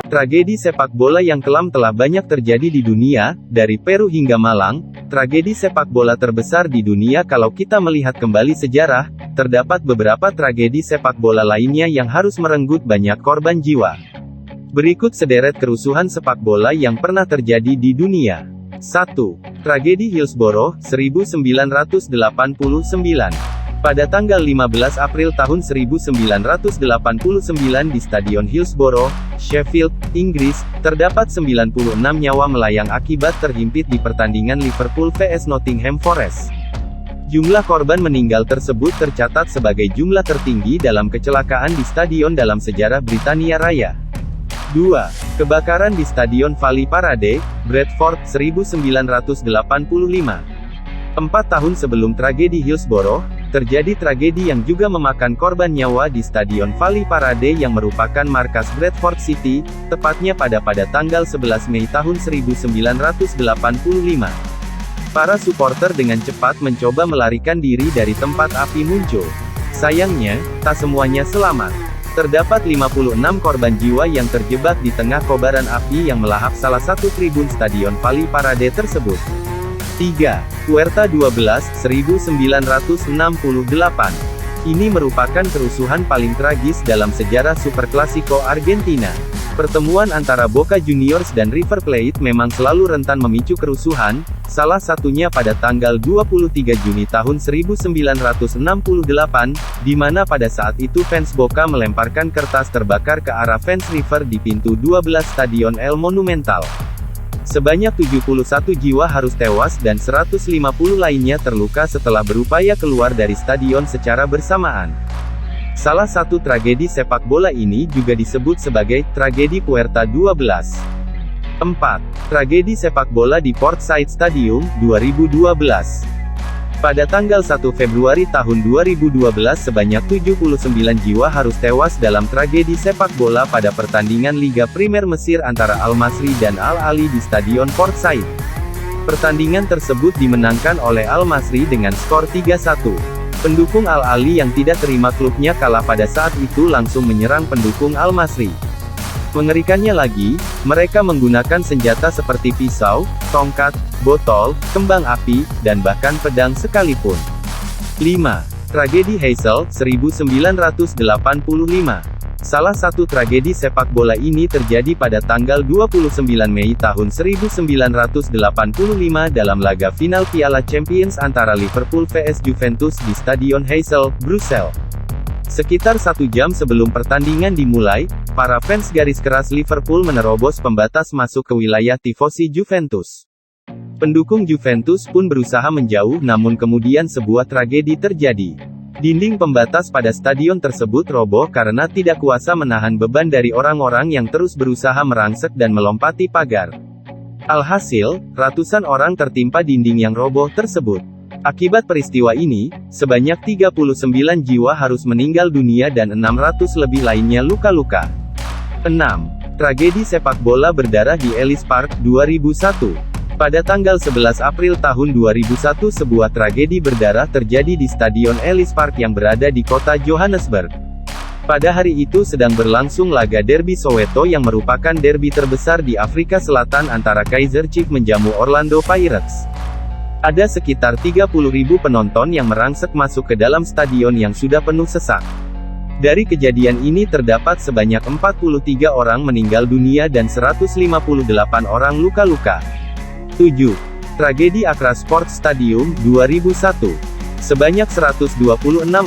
Tragedi sepak bola yang kelam telah banyak terjadi di dunia, dari Peru hingga Malang. Tragedi sepak bola terbesar di dunia. Kalau kita melihat kembali sejarah, terdapat beberapa tragedi sepak bola lainnya yang harus merenggut banyak korban jiwa. Berikut sederet kerusuhan sepak bola yang pernah terjadi di dunia. 1. Tragedi Hillsborough, 1989. Pada tanggal 15 April tahun 1989 di Stadion Hillsborough, Sheffield, Inggris, terdapat 96 nyawa melayang akibat terhimpit di pertandingan Liverpool vs Nottingham Forest. Jumlah korban meninggal tersebut tercatat sebagai jumlah tertinggi dalam kecelakaan di stadion dalam sejarah Britania Raya. 2. Kebakaran di Stadion Valley Parade, Bradford, 1985. 4 tahun sebelum tragedi Hillsborough, terjadi tragedi yang juga memakan korban nyawa di Stadion Valley Parade yang merupakan markas Bradford City, tepatnya pada tanggal 11 Mei tahun 1985. Para supporter dengan cepat mencoba melarikan diri dari tempat api muncul. Sayangnya, tak semuanya selamat. Terdapat 56 korban jiwa yang terjebak di tengah kobaran api yang melahap salah satu tribun Stadion Valley Parade tersebut. 3. Huerta 12, 1968. Ini merupakan kerusuhan paling tragis dalam sejarah Super Clasico Argentina. Pertemuan antara Boca Juniors dan River Plate memang selalu rentan memicu kerusuhan, salah satunya pada tanggal 23 Juni tahun 1968, di mana pada saat itu fans Boca melemparkan kertas terbakar ke arah fans River di pintu 12 Stadion El Monumental. Sebanyak 71 jiwa harus tewas dan 150 lainnya terluka setelah berupaya keluar dari stadion secara bersamaan. Salah satu tragedi sepak bola ini juga disebut sebagai tragedi Huerta 12. 4. Tragedi sepak bola di Port Said Stadium, 2012. Pada tanggal 1 Februari tahun 2012 sebanyak 79 jiwa harus tewas dalam tragedi sepak bola pada pertandingan Liga Primer Mesir antara Al-Masri dan Al-Ahli di Stadion Port Said. Pertandingan tersebut dimenangkan oleh Al-Masri dengan skor 3-1. Pendukung Al-Ahli yang tidak terima klubnya kalah pada saat itu langsung menyerang pendukung Al-Masri. Mengerikannya lagi, mereka menggunakan senjata seperti pisau, tongkat, botol, kembang api, dan bahkan pedang sekalipun. 5. Tragedi Heysel, 1985. Salah satu tragedi sepak bola ini terjadi pada tanggal 29 Mei tahun 1985 dalam laga final Piala Champions antara Liverpool vs Juventus di Stadion Heysel, Brussels. Sekitar 1 jam sebelum pertandingan dimulai, para fans garis keras Liverpool menerobos pembatas masuk ke wilayah tifosi Juventus. Pendukung Juventus pun berusaha menjauh namun kemudian sebuah tragedi terjadi. Dinding pembatas pada stadion tersebut roboh karena tidak kuasa menahan beban dari orang-orang yang terus berusaha merangsek dan melompati pagar. Alhasil, ratusan orang tertimpa dinding yang roboh tersebut. Akibat peristiwa ini, sebanyak 39 jiwa harus meninggal dunia dan 600 lebih lainnya luka-luka. 6. Tragedi sepak bola berdarah di Ellis Park, 2001. Pada tanggal 11 April tahun 2001 sebuah tragedi berdarah terjadi di Stadion Ellis Park yang berada di kota Johannesburg. Pada hari itu sedang berlangsung laga Derby Soweto yang merupakan derby terbesar di Afrika Selatan antara Kaizer Chiefs menjamu Orlando Pirates. Ada sekitar 30.000 penonton yang merangsek masuk ke dalam stadion yang sudah penuh sesak. Dari kejadian ini terdapat sebanyak 43 orang meninggal dunia dan 158 orang luka-luka. 7. Tragedi Accra Sports Stadium, 2001. Sebanyak 126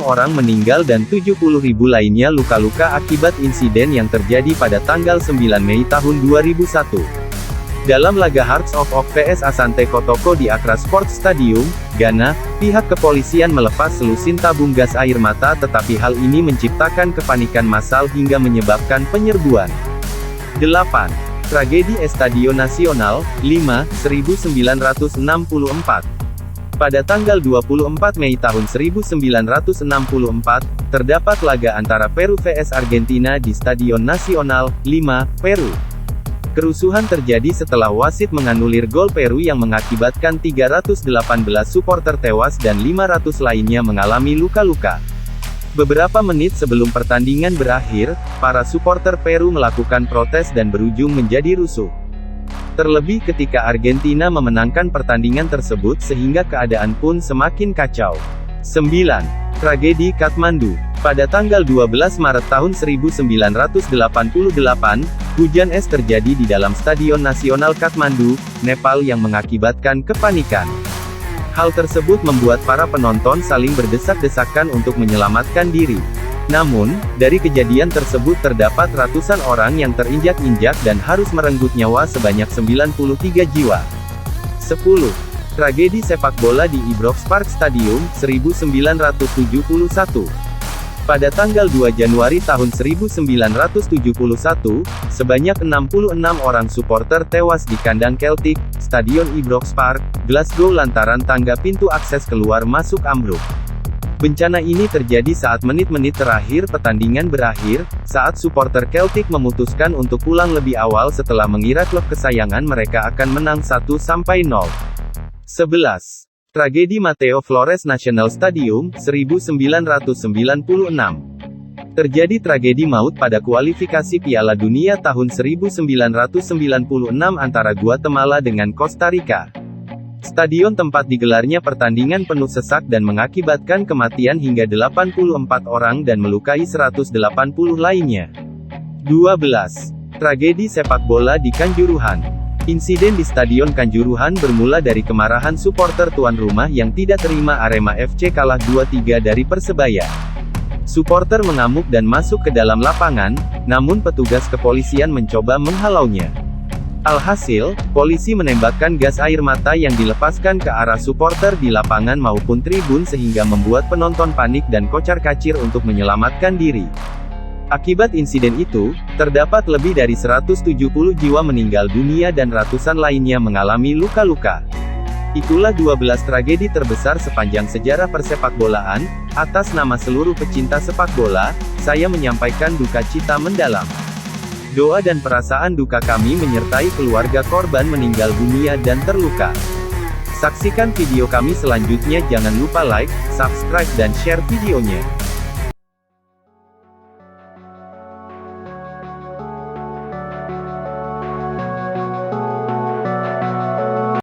orang meninggal dan 70.000 lainnya luka-luka akibat insiden yang terjadi pada tanggal 9 Mei tahun 2001. Dalam laga Hearts of Oak vs Asante Kotoko di Accra Sports Stadium, Ghana, pihak kepolisian melepas selusin tabung gas air mata tetapi hal ini menciptakan kepanikan massal hingga menyebabkan penyerbuan. 8. Tragedi Estadio Nacional, 5, 1964. Pada tanggal 24 Mei tahun 1964, terdapat laga antara Peru vs Argentina di Stadion Nacional, 5, Peru. Kerusuhan terjadi setelah wasit menganulir gol Peru yang mengakibatkan 318 supporter tewas dan 500 lainnya mengalami luka-luka. Beberapa menit sebelum pertandingan berakhir, para supporter Peru melakukan protes dan berujung menjadi rusuh. Terlebih ketika Argentina memenangkan pertandingan tersebut sehingga keadaan pun semakin kacau. 9. Tragedi Kathmandu. Pada tanggal 12 Maret tahun 1988, hujan es terjadi di dalam Stadion Nasional Kathmandu, Nepal yang mengakibatkan kepanikan. Hal tersebut membuat para penonton saling berdesak-desakan untuk menyelamatkan diri. Namun, dari kejadian tersebut terdapat ratusan orang yang terinjak-injak dan harus merenggut nyawa sebanyak 93 jiwa. 10. Tragedi sepak bola di Ibrox Park Stadium, 1971. Pada tanggal 2 Januari tahun 1971, sebanyak 66 orang supporter tewas di kandang Celtic, Stadion Ibrox Park, Glasgow lantaran tangga pintu akses keluar masuk ambruk. Bencana ini terjadi saat menit-menit terakhir pertandingan berakhir, saat supporter Celtic memutuskan untuk pulang lebih awal setelah mengira klub kesayangan mereka akan menang 1-0. 11. Tragedi Mateo Flores National Stadium, 1996. Terjadi tragedi maut pada kualifikasi Piala Dunia tahun 1996 antara Guatemala dengan Costa Rica. Stadion tempat digelarnya pertandingan penuh sesak dan mengakibatkan kematian hingga 84 orang dan melukai 180 lainnya. 12. Tragedi sepak bola di Kanjuruhan. Insiden di Stadion Kanjuruhan bermula dari kemarahan supporter tuan rumah yang tidak terima Arema FC kalah 2-3 dari Persebaya. Supporter mengamuk dan masuk ke dalam lapangan, namun petugas kepolisian mencoba menghalaunya. Alhasil, polisi menembakkan gas air mata yang dilepaskan ke arah supporter di lapangan maupun tribun sehingga membuat penonton panik dan kocar-kacir untuk menyelamatkan diri. Akibat insiden itu, terdapat lebih dari 170 jiwa meninggal dunia dan ratusan lainnya mengalami luka-luka. Itulah 12 tragedi terbesar sepanjang sejarah persepakbolaan. Atas nama seluruh pecinta sepak bola, saya menyampaikan duka cita mendalam. Doa dan perasaan duka kami menyertai keluarga korban meninggal dunia dan terluka. Saksikan video kami selanjutnya, jangan lupa like, subscribe dan share videonya.